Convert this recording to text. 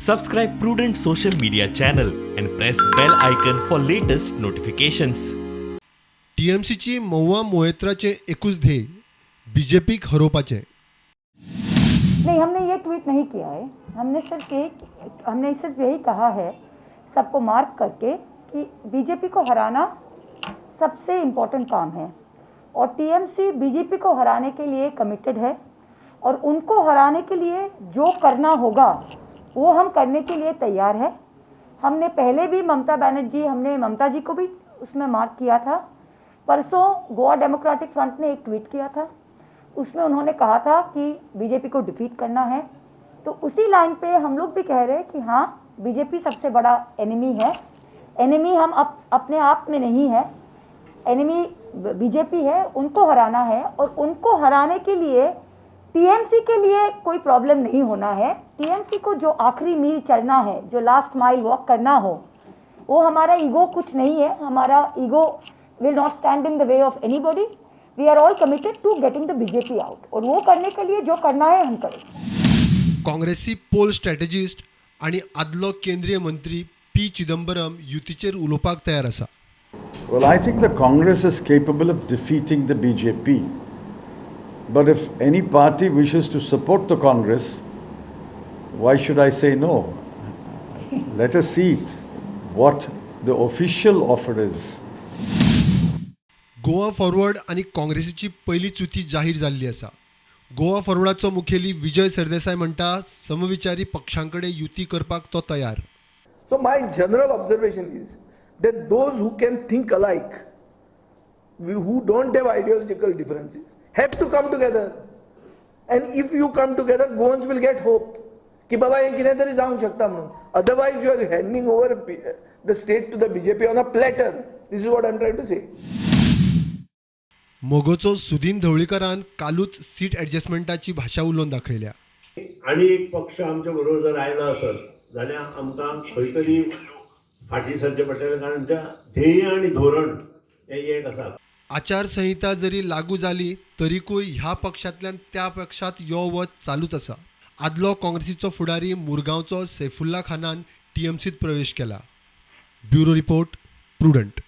Subscribe Prudent social media channel and press bell icon for latest notifications. टीएमसीची Mahua मोएत्राचे एकूच ध्येय बीजेपीक हरोवपाचे. नहीं, हमने ये ट्वीट नहीं किया है. हमने सिर्फ यही कहा है सबको मार्क करके कि बीजेपी को हराना सबसे इम्पोर्टेंट काम है और टीएमसी बीजेपी को हराने के लिए कमिटेड है और उनको हराने के लिए जो करना होगा वो हम करने के लिए तैयार है. हमने पहले भी हमने ममता जी को भी उसमें मार्क किया था. परसों गोवा डेमोक्रेटिक फ्रंट ने एक ट्वीट किया था, उसमें उन्होंने कहा था कि बीजेपी को डिफीट करना है. तो उसी लाइन पे हम लोग भी कह रहे हैं कि हाँ, बीजेपी सबसे बड़ा एनिमी है. एनिमी हम अपने आप में नहीं है, एनिमी बीजेपी है. उनको हराना है और उनको हराने के लिए टीएमसी के लिए कोई प्रॉब्लम नहीं होना है. टीएमसी को जो आखिरी मील चलना है, जो लास्ट माइल वॉक करना हो, वो हमारा ईगो कुछ नहीं है. हमारा ego will not stand in the way of anybody. We are all committed to getting the BJP out. और वो करने के लिए जो करना है हम करें. काँग्रेसी पोल स्ट्रॅटेजिस्ट आणि आदलो केंद्रीय मंत्री पी चिदंबरम युतीचेर उलोवपाक तयार आसा. Well, I think the Congress is capable of defeating the BJP. But if any party wishes to support the Congress, why should I say no? Let us see what the official offer is. Goa forward आणि काँग्रेसीची पहिलीच युती जाहीर जाल्ली आसा. गोवा फॉरवर्डाचो मुखेली विजय सरदेसाय म्हणटा समविचारी पक्षांकडे युती करपाक तो तयार. So my general observation is that those who can think alike, who don't have ideological differences, have to come together. And if you come together, Goans will get hope. कि बाबा ये कितें तरी जावंक शकता म्हणून. Otherwise you are handing over the state to the BJP on a platter. This is what I am trying to say. मोगोचो Sudin ढवळीकरान कालूच seat ॲडजस्टमेंटाची भाशा उलोवन दाखयल्या. आणि एक पक्ष आमच्या बरोबर जर आयला असत जाल्यार आमकां खंय तरी फाटी सरचें पडटलें, कारण त्या ध्येय आनी धोरण हें एक आसा. आचारसंहिता जरी लागू जाली तरीकूय ह्या पक्षांतल्यान त्या पक्षात यो वच चालूच आसा. आदलो काँग्रेसीचो फुडारी मुरगांवचो सैफुल्ला खानान टीएमसीत प्रवेश केला. Bureau report, prudent.